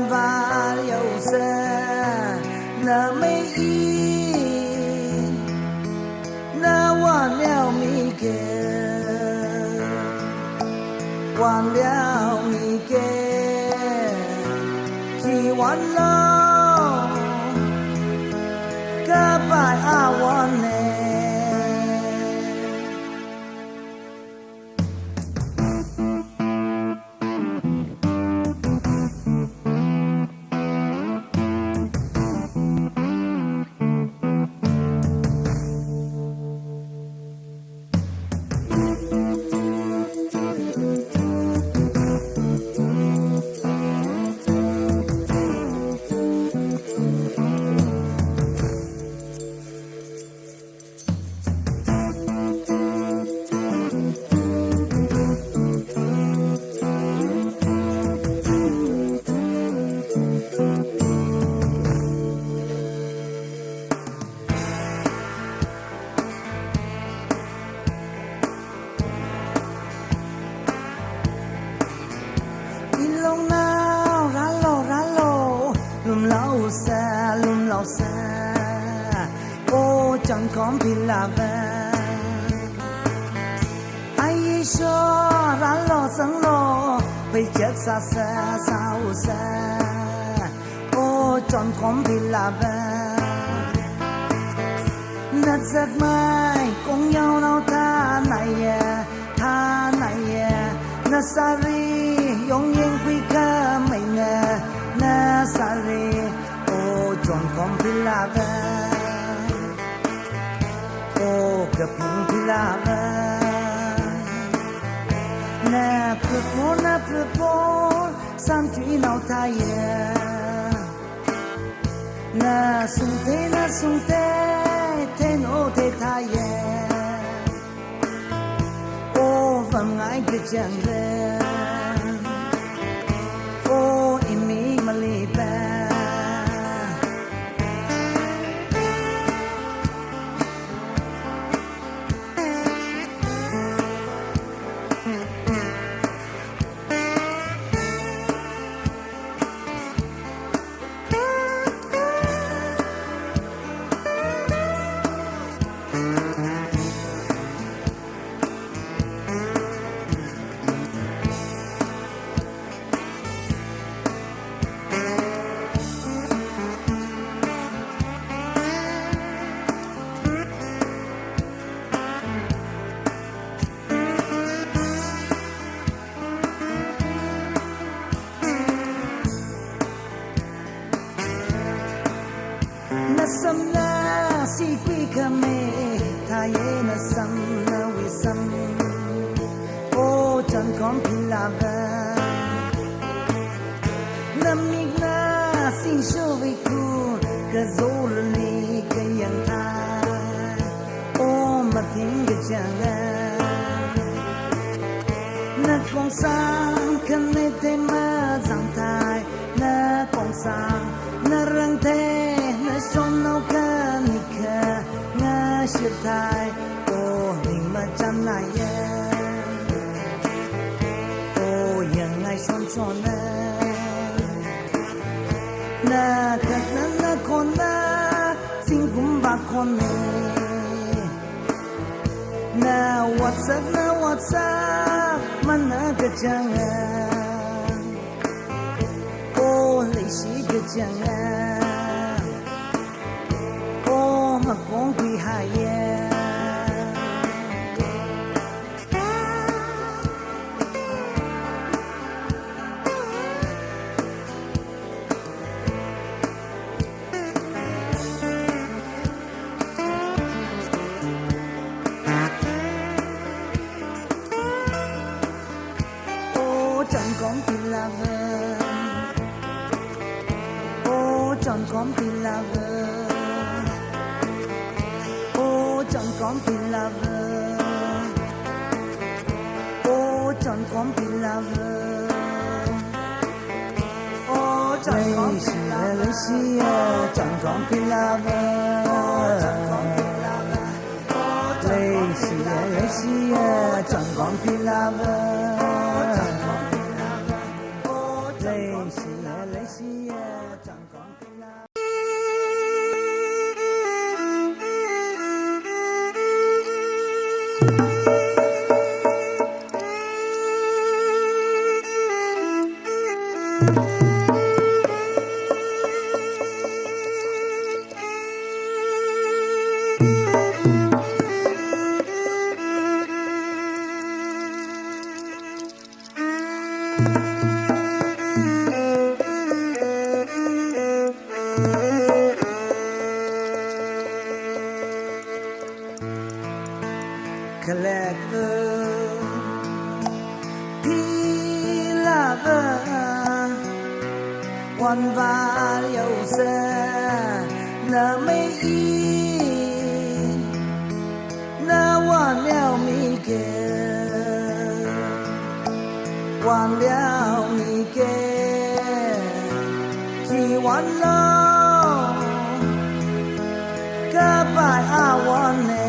vào sẽ là mấy na hoàn leo mi kê hoàn leo mi kê khi hoàn lo các bài hoàn nè chẳng còn bị là về ai cho ra lo sáng lo bây chết xa xa sao xa ô chẳng còn bị là về nát giấc mai cùng nhau nào tha này na sari yong yen quy ca mình na sari ô chẳng còn bị là về gặp những la na propon sam truy nào thay na sung te no te thay ô vầng ai cứ chẳng về ô imi maliba samna si quy kame thay na samna we sam ô chẳng còn pin la ba namig na sin show we ku kazoli kayang tha ô ma tin ge changa na kong sang kan ne te ma zang thai na kong sang na rang te son nấu ca nika nga shir thai ô hình mà chăm lại ô yang ngay son son na kat na con na sing kum ba con na whatsapp man na ka chang ô lấy shi ka chang mà con quy hai ô chẳng còn gì là vợ ô chẳng còn gì là vợ chẳng còn pin la vơ ô chẳng còn pin la vơ ô chẳng còn pin la vơ chẳng còn pin la vơ chẳng còn pin la vơ Clever, Pilaver, one valiosa, na may na one liao mi ke, one liao mi ke, chỉ one lo, cả bài a one ne.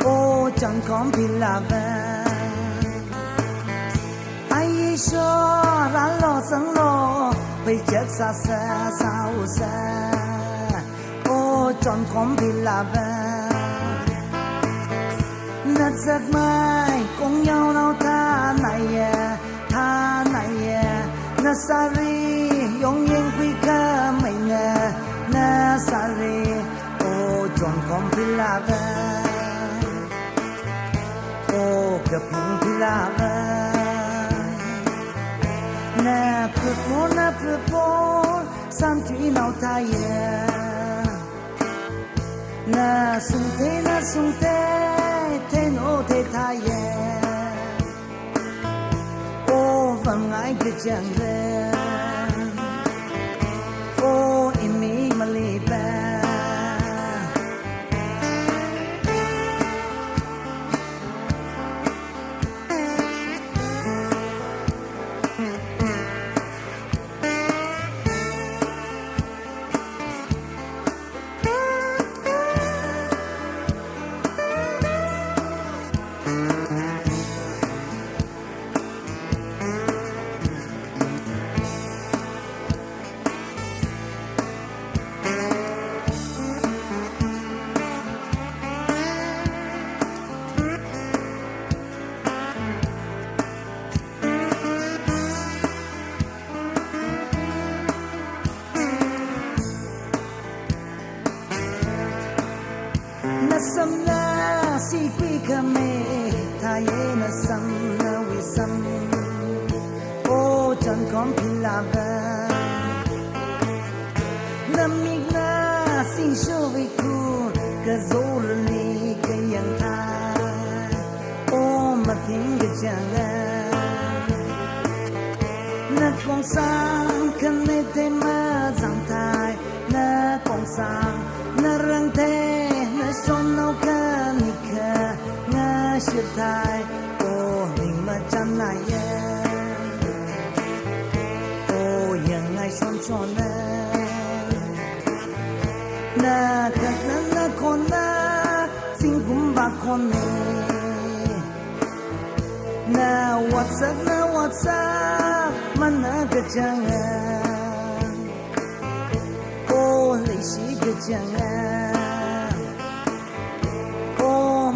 Ô chẳng còn bị là về ai cho ra lo sẵn lo bây giờ xa xa sao xa ô chẳng còn bị là về nát giấc mai cùng nhau nào tha này nát xa ri dòng yên quy cơ mình nát xa ri ô chẳng còn bị là về ô gặp những bị là về na purpo sam chỉ nào thay na sung te no te thay ô vầng ai cứ chẳng về ô imi maliba Samna si quy kame thaye na samna we sam o chan kom pilava namigna si shovi ku kazorli kayang tha o mating gajanga na kong sang kanete ma zang thai na kong sang na rang te son nấu cá nika nga ship thai ô mình mà chăn này ô yang ngày son son na các na con na sinh cũng bạc con na WhatsApp mana cái chăng ô lấy xí cái chăng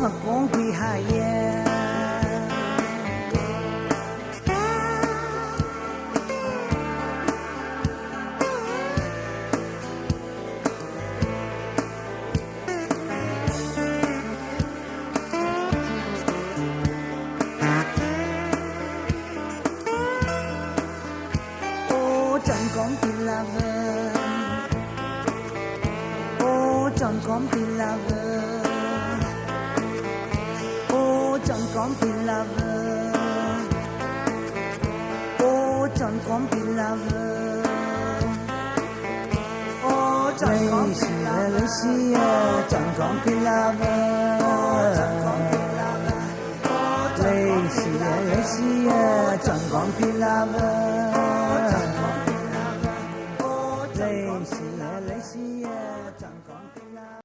mà con quy hai ô chẳng còn tin là vợ ô chẳng còn tin là vợ chẳng còn tin là vợ ô chẳng còn tin là vợ ô chẳng còn tin là vợ xia chẳng còn khi là vợ lấy xia chẳng còn khi là vợ lấy xia chẳng còn khi là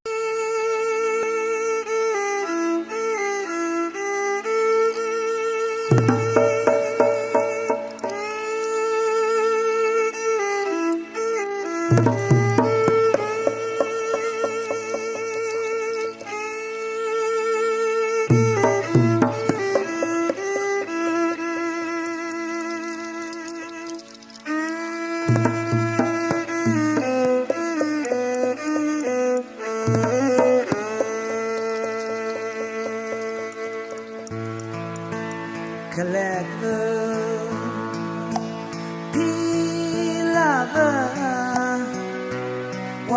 Collect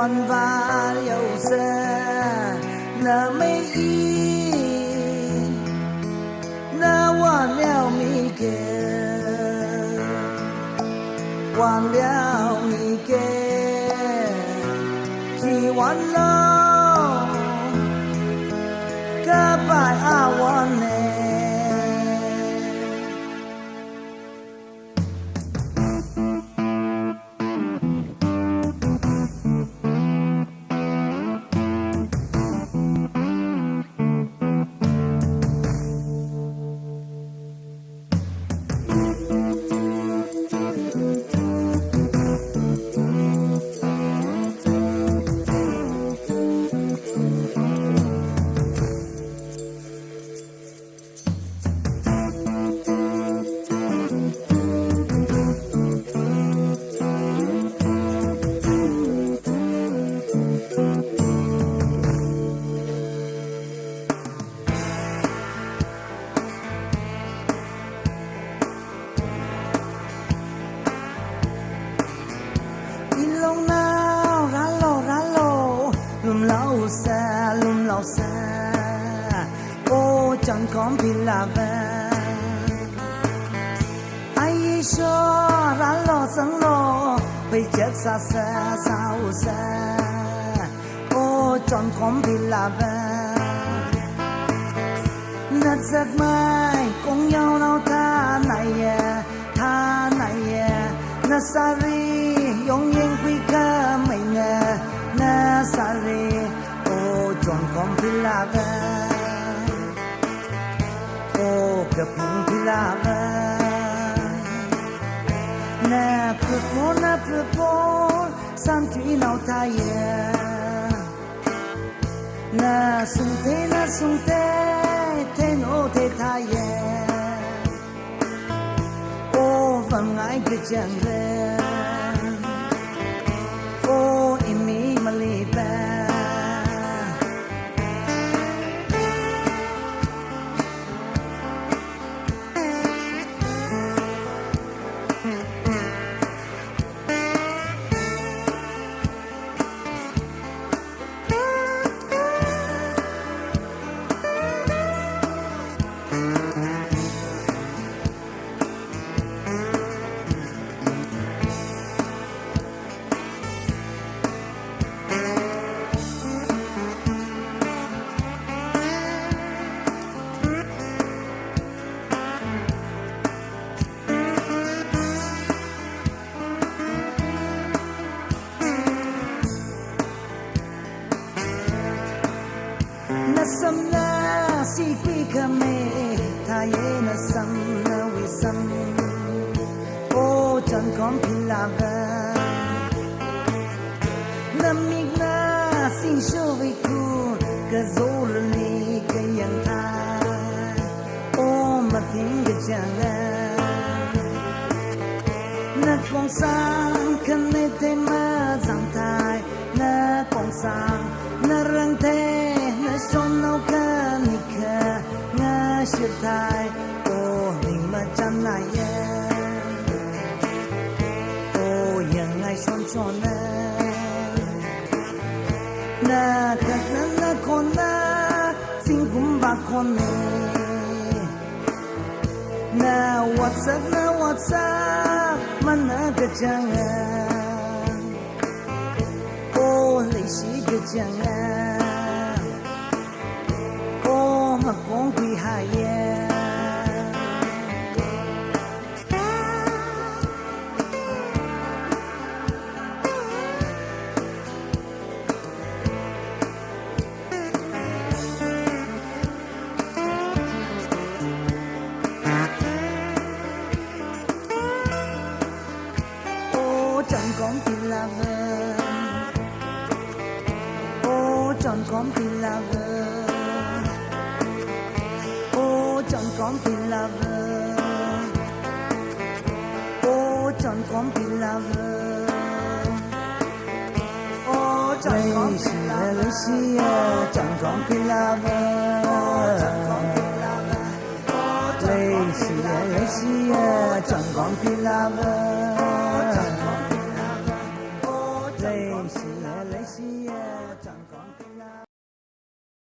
one value sa na may na one liao mi ke one liao mi ke ki one lo ka bai a one ne chẳng còn bị là vợ ai cho ra lo sẵn lo bây chết xa xa sao xa ô chẳng còn bị là vợ nát giấc mai cùng nhau nào tha này na sari yong yên quy ca mình na sari ô chẳng còn bị là vợ gặp mong thì là na propon san thủy nào thay na sung thế nô thế thay ô vang ai cứ chẳng về ô im mi mà li ba Samna si quy kame thaye na samna we sam o chan kon philava namig na sin sho we ku ka zol ni ka yang tha o ma thing ga changa na kong sang kan ne te ma zang thai na kong sang na rang te son nấu ca mi ca nga shir thai o ning ma chan na ye o yang ngai son son na ka na kon na sing kum ba kon ne na whatsapp man na ka chang o 西个江啊，我们光归海呀。Chẳng con tin là vợ, ô chẳng con tin là vợ, ô chẳng con tin là vợ, ô chẳng con tin là vợ, ô chẳng con tin là vợ, chẳng con tin là vợ, chẳng con tin là vợ. Lê xìa chẳng còn tiếng la